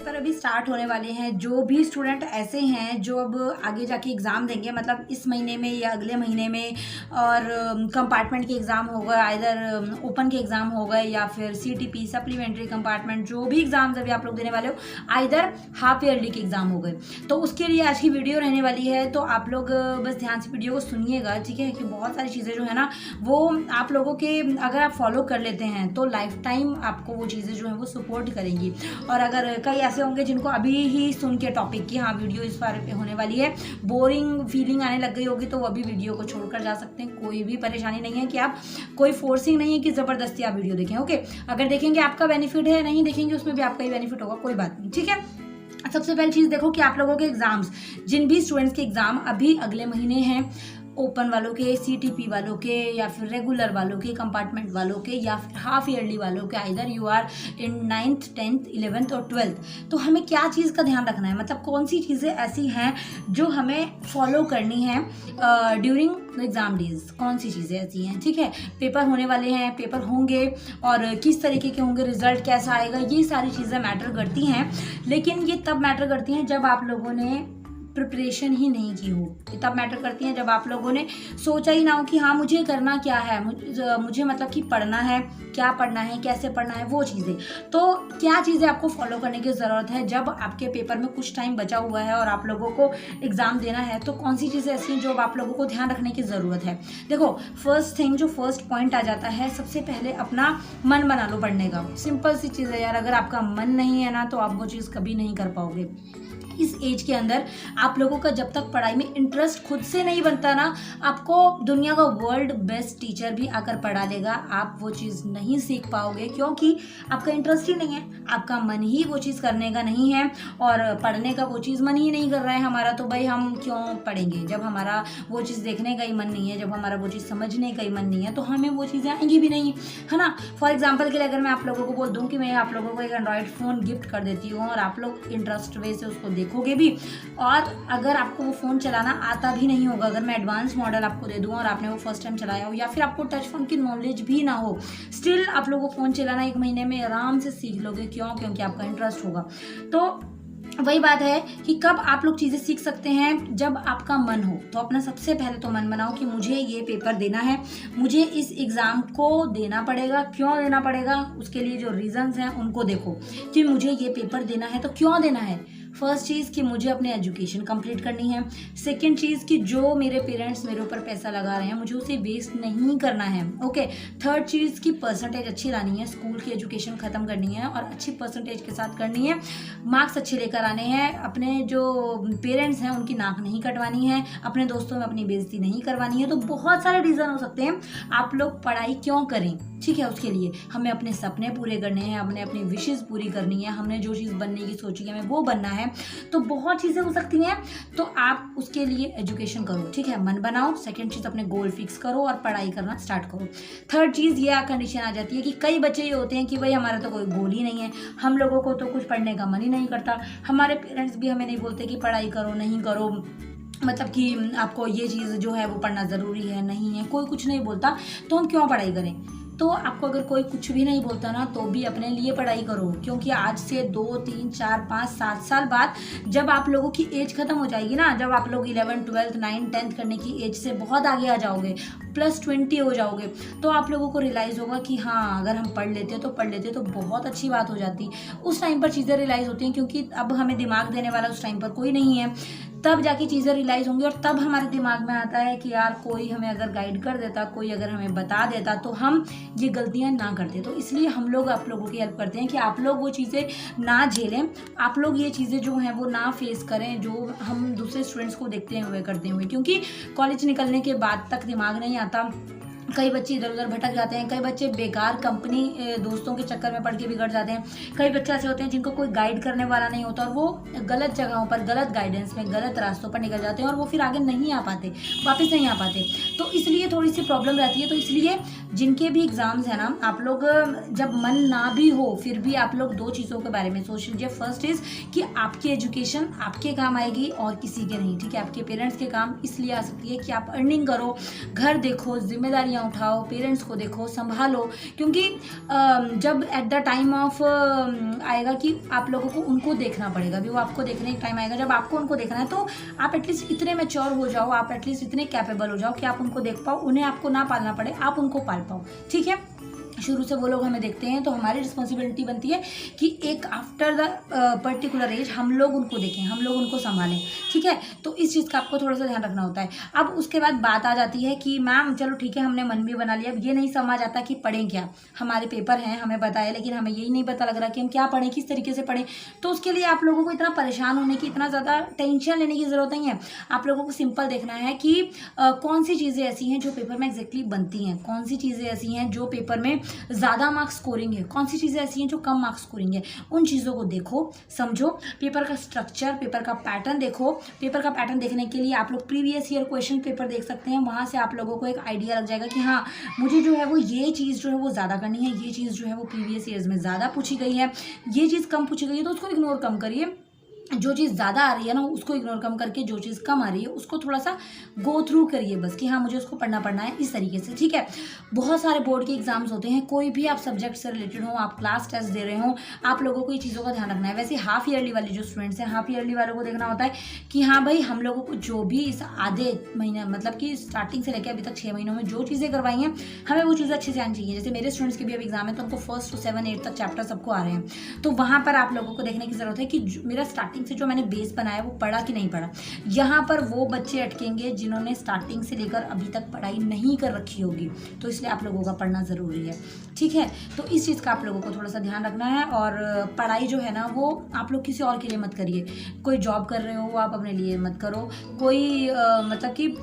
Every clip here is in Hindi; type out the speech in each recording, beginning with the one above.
पेपर अभी स्टार्ट होने वाले हैं। जो भी स्टूडेंट ऐसे हैं जो अब आगे जाके एग्ज़ाम देंगे, मतलब इस महीने में या अगले महीने में, और कंपार्टमेंट के एग्ज़ाम हो गए, आइदर ओपन के एग्ज़ाम हो गए या फिर सीटीपी सप्लीमेंट्री कंपार्टमेंट, जो भी एग्ज़ाम्स अभी आप लोग देने वाले हो, आइदर हाफ ईयरली के एग्ज़ाम हो गए, तो उसके लिए आज की वीडियो रहने वाली है। तो आप लोग बस ध्यान से वीडियो को सुनिएगा, ठीक है, कि बहुत सारी चीज़ें जो है ना वो आप लोगों के अगर आप फॉलो कर लेते हैं तो लाइफ टाइम आपको वो चीज़ें जो हैं वो सपोर्ट करेंगी। और अगर कई ऐसे होंगे जिनको अभी ही सुन के टॉपिक की हाँ वीडियो इस बारे पे होने वाली है, बोरिंग फीलिंग आने लग गई होगी, तो वो अभी वीडियो को छोड़कर जा सकते हैं। कोई भी परेशानी नहीं है कि आप, कोई फोर्सिंग नहीं है कि ज़बरदस्ती आप वीडियो देखें। ओके, अगर देखेंगे आपका बेनिफिट है, नहीं देखेंगे उसमें भी आपका ही बेनिफिट होगा, कोई बात नहीं, ठीक है। सबसे पहली चीज़ देखो कि आप लोगों के एग्जाम्स, जिन भी स्टूडेंट्स के एग्जाम अभी अगले महीने हैं, ओपन वालों के, सीटीपी वालों के, या फिर रेगुलर वालों के, कंपार्टमेंट वालों के, या फिर हाफ ईयरली वालों के, either you are in 9th 10th 11th और 12th, तो हमें क्या चीज़ का ध्यान रखना है, मतलब कौन सी चीज़ें ऐसी हैं जो हमें फॉलो करनी है ड्यूरिंग एग्ज़ाम डेज, कौन सी चीज़ें ऐसी हैं, ठीक है। पेपर होने वाले हैं, पेपर होंगे और किस तरीके के होंगे, रिजल्ट कैसा आएगा, ये सारी चीज़ें मैटर करती हैं। लेकिन ये तब मैटर करती हैं जब आप लोगों ने प्रिपरेशन ही नहीं की हो, तब मैटर करती हैं जब आप लोगों ने सोचा ही ना हो कि हाँ मुझे करना क्या है, मुझे मतलब कि पढ़ना है, क्या पढ़ना है, कैसे पढ़ना है, वो चीज़ें। तो क्या चीज़ें आपको फॉलो करने की ज़रूरत है जब आपके पेपर में कुछ टाइम बचा हुआ है और आप लोगों को एग्ज़ाम देना है, तो कौन सी चीज़ें ऐसी हैं जो आप लोगों को ध्यान रखने की ज़रूरत है। देखो, फर्स्ट थिंग, जो फर्स्ट पॉइंट आ जाता है, सबसे पहले अपना मन बना लो पढ़ने का। सिंपल सी चीज़ है यार, अगर आपका मन नहीं है ना तो आप वो चीज़ कभी नहीं कर पाओगे। इस एज के अंदर आप लोगों का जब तक पढ़ाई में इंटरेस्ट खुद से नहीं बनता ना, आपको दुनिया का वर्ल्ड बेस्ट टीचर भी आकर पढ़ा देगा, आप वो चीज़ नहीं सीख पाओगे, क्योंकि आपका इंटरेस्ट ही नहीं है, आपका मन ही वो चीज़ करने का नहीं है, और पढ़ने का वो चीज़ मन ही नहीं कर रहा है हमारा, तो भाई हम क्यों पढ़ेंगे जब हमारा वो चीज़ देखने का ही मन नहीं है, जब हमारा वो चीज़ समझने का ही मन नहीं है, तो हमें वो चीज़ें आएंगी भी नहीं, है ना। फॉर एग्जाम्पल के लिए अगर मैं आप लोगों को बोल दूँ कि मैं आप लोगों को एक एंड्रॉयड फ़ोन गिफ्ट कर देती हूँ और आप लोग इंटरेस्ट वे से उसको देखोगे भी, और अगर आपको वो फ़ोन चलाना आता भी नहीं होगा, अगर मैं एडवांस मॉडल आपको दे दूँ और आपने वो फर्स्ट टाइम चलाया हो, या फिर आपको टच फ़ोन की नॉलेज भी ना हो, स्टिल आप लोगों को फ़ोन चलाना 1 महीने में आराम से सीख लोगे। क्यों? क्योंकि आपका इंटरेस्ट होगा। तो वही बात है कि कब आप लोग चीज़ें सीख सकते हैं, जब आपका मन हो। तो अपना सबसे पहले तो मन बनाओ कि मुझे ये पेपर देना है, मुझे इस एग्ज़ाम को देना पड़ेगा। क्यों देना पड़ेगा? उसके लिए जो रीज़न्स हैं उनको देखो कि मुझे ये पेपर देना है तो क्यों देना है। फर्स्ट चीज़ कि मुझे अपनी एजुकेशन कंप्लीट करनी है। सेकंड चीज़ कि जो मेरे पेरेंट्स मेरे ऊपर पैसा लगा रहे हैं मुझे उसे वेस्ट नहीं करना है। ओके। थर्ड चीज़ कि परसेंटेज अच्छी लानी है, स्कूल की एजुकेशन ख़त्म करनी है और अच्छी परसेंटेज के साथ करनी है, मार्क्स अच्छे लेकर आने हैं, अपने जो पेरेंट्स हैं उनकी नाक नहीं कटवानी है, अपने दोस्तों में अपनी बेइज्जती नहीं करवानी है। तो बहुत सारे रीज़न हो सकते हैं आप लोग पढ़ाई क्यों करें, ठीक है। उसके लिए हमें अपने सपने पूरे करने हैं, हमने अपनी विशेज़ पूरी करनी है, हमने जो चीज़ बनने की सोची है हमें वो बनना है, तो बहुत चीज़ें हो सकती हैं। तो आप उसके लिए एजुकेशन करो, ठीक है, मन बनाओ। सेकंड चीज़, अपने गोल फिक्स करो और पढ़ाई करना स्टार्ट करो। थर्ड चीज़ ये कंडीशन आ जाती है कि कई बच्चे ये होते हैं कि भाई हमारा तो कोई गोल ही नहीं है, हम लोगों को तो कुछ पढ़ने का मन ही नहीं करता, हमारे पेरेंट्स भी हमें नहीं बोलते कि पढ़ाई करो, नहीं करो, मतलब कि आपको ये चीज़ जो है वो पढ़ना ज़रूरी है, नहीं है, कोई कुछ नहीं बोलता, तो हम क्यों पढ़ाई करें। तो आपको अगर कोई कुछ भी नहीं बोलता ना तो भी अपने लिए पढ़ाई करो, क्योंकि आज से 2 3 4 5 7 साल बाद जब आप लोगों की एज ख़त्म हो जाएगी ना, जब आप लोग 11th 12th 9th 10th करने की एज से बहुत आगे आ जाओगे, +20 हो जाओगे, तो आप लोगों को रियलाइज़ होगा कि हाँ अगर हम पढ़ लेते तो बहुत अच्छी बात हो जाती। उस टाइम पर चीज़ें रियलाइज़ होती हैं, क्योंकि अब हमें दिमाग देने वाला उस टाइम पर कोई नहीं है, तब जाके चीज़ें रियलाइज़ होंगी, और तब हमारे दिमाग में आता है कि यार कोई हमें अगर गाइड कर देता, कोई अगर हमें बता देता तो हम ये गलतियां ना करते। तो इसलिए हम लोग आप लोगों की हेल्प करते हैं कि आप लोग वो चीज़ें ना झेलें, आप लोग ये चीज़ें जो हैं वो ना फेस करें जो हम दूसरे स्टूडेंट्स को देखते हुए करते हुए, क्योंकि कॉलेज निकलने के बाद तक दिमाग नहीं आता। कई बच्चे इधर उधर भटक जाते हैं, कई बच्चे बेकार कंपनी दोस्तों के चक्कर में पड़ के बिगड़ जाते हैं, कई बच्चे ऐसे होते हैं जिनको कोई गाइड करने वाला नहीं होता और वो गलत जगहों पर, गलत गाइडेंस में, गलत रास्तों पर निकल जाते हैं और वो फिर आगे नहीं आ पाते, वापस नहीं आ पाते। तो इसलिए थोड़ी सी प्रॉब्लम रहती है। तो इसलिए जिनके भी एग्ज़ाम्स हैं ना, आप लोग जब मन ना भी हो फिर भी आप लोग 2 चीज़ों के बारे में सोच लीजिए। फर्स्ट इज़ कि आपकी एजुकेशन आपके काम आएगी और किसी के नहीं, ठीक है। आपके पेरेंट्स के काम इसलिए आ सकती है कि आप अर्निंग करो, घर देखो, जिम्मेदारियाँ उठाओ, पेरेंट्स को देखो, संभालो, क्योंकि जब एट द टाइम ऑफ आएगा कि आप लोगों को उनको देखना पड़ेगा, अभी वो आपको देखने का टाइम आएगा जब आपको उनको देखना है, तो आप एटलीस्ट इतने मैच्योर हो जाओ, आप एटलीस्ट इतने कैपेबल हो जाओ कि आप उनको देख पाओ, उन्हें आपको ना पालना पड़े, आप उनको पाल पाओ। ठीक है, शुरू से वो लोग हमें देखते हैं तो हमारी रिस्पॉन्सिबिलिटी बनती है कि एक आफ्टर द पर्टिकुलर एज हम लोग उनको देखें, हम लोग उनको संभालें। ठीक है, तो इस चीज़ का आपको थोड़ा सा ध्यान रखना होता है। अब उसके बाद बात आ जाती है कि मैम चलो ठीक है, हमने मन भी बना लिया, अब ये नहीं समझ आता कि पढ़ें क्या, हमारे पेपर हैं, हमें पता है, लेकिन हमें यही नहीं पता लग रहा कि हम क्या पढ़ें, किस तरीके से पढ़ें। तो उसके लिए आप लोगों को इतना परेशान होने की, इतना ज़्यादा टेंशन लेने की ज़रूरत नहीं है। आप लोगों को सिंपल देखना है कि कौन सी चीज़ें ऐसी हैं जो पेपर में एग्जैक्टली बनती हैं, कौन सी चीज़ें ऐसी हैं जो पेपर में ज़्यादा मार्क्स स्कोरिंग है, कौन सी चीज़ें ऐसी हैं जो कम मार्क्स स्कोरिंग है। उन चीज़ों को देखो, समझो, पेपर का स्ट्रक्चर, पेपर का पैटर्न देखो। पेपर का पैटर्न देखने के लिए आप लोग प्रीवियस ईयर क्वेश्चन पेपर देख सकते हैं, वहाँ से आप लोगों को एक आइडिया लग जाएगा कि हाँ मुझे जो है वो ये चीज़ जो है वो ज़्यादा करनी है, ये चीज़ जो है वो प्रीवियस ईयर्स में ज़्यादा पूछी गई है, ये चीज़ कम पूछी गई है, तो उसको इग्नोर कम करिए। जो चीज़ ज़्यादा आ रही है ना उसको इग्नोर कम करके जो चीज़ कम आ रही है उसको थोड़ा सा गो थ्रू करिए, बस कि हाँ मुझे उसको पढ़ना है इस तरीके से। ठीक है, बहुत सारे बोर्ड के एग्जाम्स होते हैं, कोई भी आप सब्जेक्ट से रिलेटेड हो, आप क्लास टेस्ट दे रहे हो, आप लोगों को ये चीज़ों का ध्यान रखना है। वैसे हाफ ईयरली वाले जो स्टूडेंट्स हैं, हाफ ईयरली वालों को देखना होता है कि हाँ भाई हम लोगों को जो भी इस आधे महीने मतलब कि स्टार्टिंग से लेकर अभी तक 6 महीनों में जो चीज़ें करवाई हैं हमें वो चीज़ें अच्छे से आनी चाहिए। जैसे मेरे स्टूडेंट्स के भी अभी एग्जाम है तो उनको 1st to 7, 8 तक चैप्टर सबको आ रहे हैं, तो वहाँ पर आप लोगों को देखने की ज़रूरत है कि मेरा स्टार्टिंग से जो मैंने बेस बनाया वो पढ़ा कि नहीं पढ़ा। यहाँ पर वो बच्चे अटकेंगे जिन्होंने स्टार्टिंग से लेकर अभी तक पढ़ाई नहीं कर रखी होगी, तो इसलिए आप लोगों का पढ़ना ज़रूरी है। ठीक है, तो इस चीज़ का आप लोगों को थोड़ा सा ध्यान रखना है। और पढ़ाई जो है ना वो आप लोग किसी और के लिए मत करिए। कोई जॉब कर रहे हो वो आप अपने लिए मत करो, कोई मतलब कि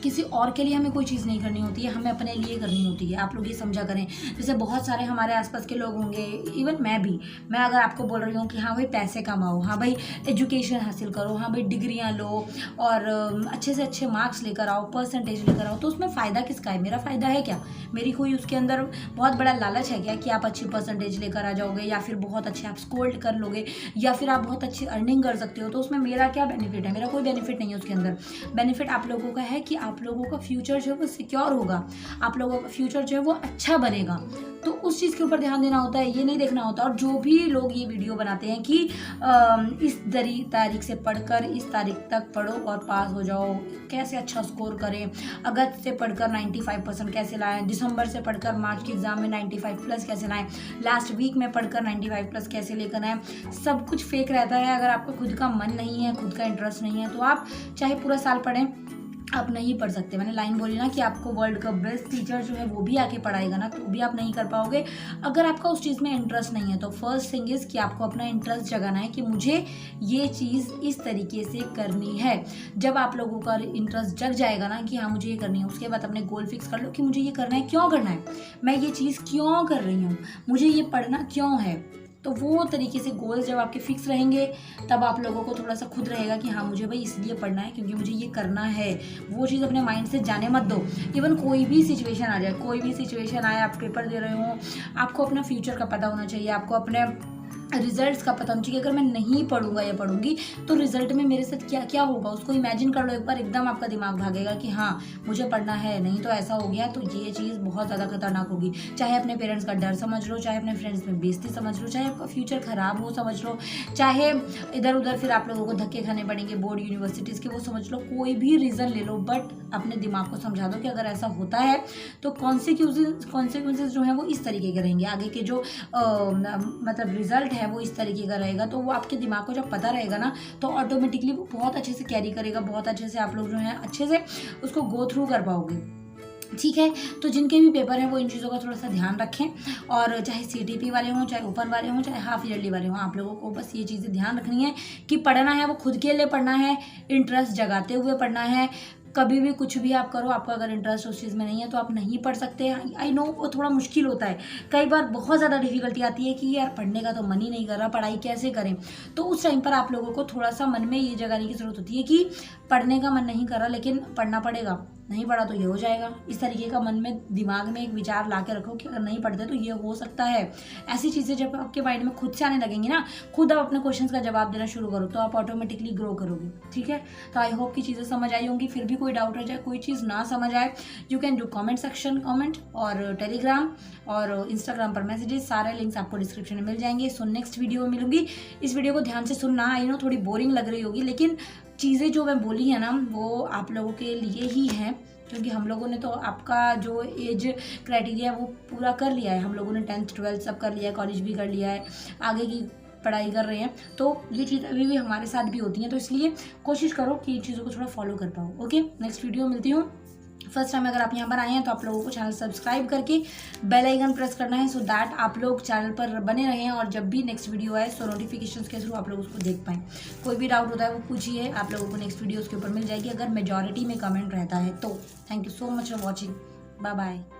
किसी और के लिए हमें कोई चीज़ नहीं करनी होती है, हमें अपने लिए करनी होती है। आप लोग ये समझा करें। जैसे बहुत सारे हमारे आसपास के लोग होंगे, इवन मैं भी, मैं अगर आपको बोल रही हूँ कि हाँ भाई पैसे कमाओ, हाँ भाई एजुकेशन हासिल करो, हाँ भाई डिग्रियाँ लो और अच्छे से अच्छे मार्क्स लेकर आओ, परसेंटेज लेकर आओ, तो उसमें फ़ायदा किसका है? मेरा फ़ायदा है क्या? मेरी कोई उसके अंदर बहुत बड़ा लालच है क्या कि आप अच्छी परसेंटेज लेकर आ जाओगे, या फिर बहुत अच्छे आप स्कोर कर लोगे, या फिर आप बहुत अच्छी अर्निंग कर सकते हो, तो उसमें मेरा क्या बेनिफिट है? मेरा कोई बेनिफिट नहीं है उसके अंदर। बेनिफिट आप लोगों का है कि आप लोगों का फ्यूचर जो है वो सिक्योर होगा, आप लोगों का फ्यूचर जो है वो अच्छा बनेगा, तो उस चीज़ के ऊपर ध्यान देना होता है, ये नहीं देखना होता। और जो भी लोग ये वीडियो बनाते हैं कि इस तारीख से पढ़कर इस तारीख तक पढ़ो और पास हो जाओ, कैसे अच्छा स्कोर करें, अगस्त से पढ़कर 95% कैसे लाएं, दिसंबर से पढ़कर मार्च के एग्जाम में 95+ कैसे लाएं, लास्ट वीक में पढ़कर 95+ कैसे लेकर आएँ, सब कुछ फेक रहता है। अगर आपका खुद का मन नहीं है, खुद का इंटरेस्ट नहीं है, तो आप चाहे पूरा साल पढ़ें, आप नहीं पढ़ सकते। मैंने लाइन बोली ना कि आपको वर्ल्ड का बेस्ट टीचर जो है वो भी आके पढ़ाएगा ना, तो भी आप नहीं कर पाओगे अगर आपका उस चीज़ में इंटरेस्ट नहीं है। तो फर्स्ट थिंग इज़ कि आपको अपना इंटरेस्ट जगाना है कि मुझे ये चीज़ इस तरीके से करनी है। जब आप लोगों का इंटरेस्ट जग जाएगा ना कि हाँ मुझे ये करनी है, उसके बाद अपने गोल फिक्स कर लो कि मुझे ये करना है, क्यों करना है, मैं ये चीज़ क्यों कर रही हूँ, मुझे ये पढ़ना क्यों है। तो वो तरीके से गोल्स जब आपके फिक्स रहेंगे तब आप लोगों को थोड़ा सा खुद रहेगा कि हाँ मुझे भाई इसलिए पढ़ना है क्योंकि मुझे ये करना है। वो चीज़ अपने माइंड से जाने मत दो। इवन कोई भी सिचुएशन आ जाए, कोई भी सिचुएशन आए, आप पेपर दे रहे हो, आपको अपना फ्यूचर का पता होना चाहिए, आपको अपने रिजल्ट्स का पता होना चाहिए। अगर मैं नहीं पढ़ूंगा या पढ़ूंगी तो रिजल्ट में मेरे साथ क्या क्या होगा उसको इमेजिन कर लो एक बार, एकदम आपका दिमाग भागेगा कि हाँ मुझे पढ़ना है, नहीं तो ऐसा हो गया, तो ये चीज़ बहुत ज़्यादा खतरनाक होगी। चाहे अपने पेरेंट्स का डर समझ लो, चाहे अपने फ्रेंड्स में बेइज्जती समझ लो, चाहे आपका फ्यूचर ख़राब हो समझ लो, चाहे इधर उधर फिर आप लोगों को धक्के खाने पड़ेंगे बोर्ड यूनिवर्सिटीज़ के, वो समझ लो, कोई भी रीज़न ले लो, बट अपने दिमाग को समझा दो कि अगर ऐसा होता है तो कॉन्सिक्वेंसेज जो है वो इस तरीके के रहेंगे, आगे के जो मतलब रिजल्ट है वो इस तरीके का रहेगा। तो वो आपके दिमाग को जब पता रहेगा ना तो ऑटोमेटिकली वो बहुत अच्छे से कैरी करेगा, बहुत अच्छे से आप लोग जो है अच्छे से उसको गो थ्रू कर पाओगे। ठीक है, तो जिनके भी पेपर हैं वो इन चीज़ों का थोड़ा सा ध्यान रखें, और चाहे CTP वाले हों, चाहे ओपन वाले हों, चाहे हाफ ईयरली वाले हों, आप लोगों को बस ये चीज़ें ध्यान रखनी है कि पढ़ना है वो खुद के लिए पढ़ना है, इंटरेस्ट जगाते हुए पढ़ना है। कभी भी कुछ भी आप करो, आपका अगर इंटरेस्ट उस चीज़ में नहीं है तो आप नहीं पढ़ सकते। आई नो वो थोड़ा मुश्किल होता है, कई बार बहुत ज़्यादा डिफिकल्टी आती है कि यार पढ़ने का तो मन ही नहीं कर रहा, पढ़ाई कैसे करें। तो उस टाइम पर आप लोगों को थोड़ा सा मन में ये जगाने की ज़रूरत होती है कि पढ़ने का मन नहीं कर रहा लेकिन पढ़ना पड़ेगा, नहीं पढ़ा तो ये हो जाएगा। इस तरीके का मन में दिमाग में एक विचार ला के रखो कि अगर नहीं पढ़ते तो ये हो सकता है। ऐसी चीज़ें जब आपके माइंड में खुद से आने लगेंगी ना, खुद आप अपने क्वेश्चंस का जवाब देना शुरू करो, तो आप ऑटोमेटिकली ग्रो करोगे। ठीक है, तो आई होप कि चीज़ें समझ आई होंगी। फिर भी कोई डाउट रह जाए, कोई चीज़ ना समझ आए, you can do comment section comment, और टेलीग्राम और इंस्टाग्राम पर मैसेजेस, सारे लिंक्स आपको डिस्क्रिप्शन में मिल जाएंगे। सो नेक्स्ट वीडियो में मिलूंगी। इस वीडियो को ध्यान से सुनना। आई नो थोड़ी बोरिंग लग रही होगी, लेकिन चीज़ें जो मैं बोली है ना वो आप लोगों के लिए ही हैं, क्योंकि हम लोगों ने तो आपका जो एज क्राइटेरिया वो पूरा कर लिया है। हम लोगों ने 10th 12th सब कर लिया है, कॉलेज भी कर लिया है, आगे की पढ़ाई कर रहे हैं, तो ये चीज़ अभी भी हमारे साथ भी होती हैं। तो इसलिए कोशिश करो कि इन चीज़ों को थोड़ा फॉलो कर पाओ। ओके, नेक्स्ट वीडियो मिलती हूँ। फर्स्ट टाइम अगर आप यहाँ पर आए हैं तो आप लोगों को चैनल सब्सक्राइब करके बेल आइकन प्रेस करना है, सो दैट आप लोग चैनल पर बने रहें और जब भी नेक्स्ट वीडियो आए सो नोटिफिकेशंस के थ्रू आप लोग उसको देख पाएँ। कोई भी डाउट होता है वो पूछिए, आप लोगों को नेक्स्ट वीडियो उसके ऊपर मिल जाएगी अगर मेजॉरिटी में कमेंट रहता है तो। Thank you so much for watching, bye bye.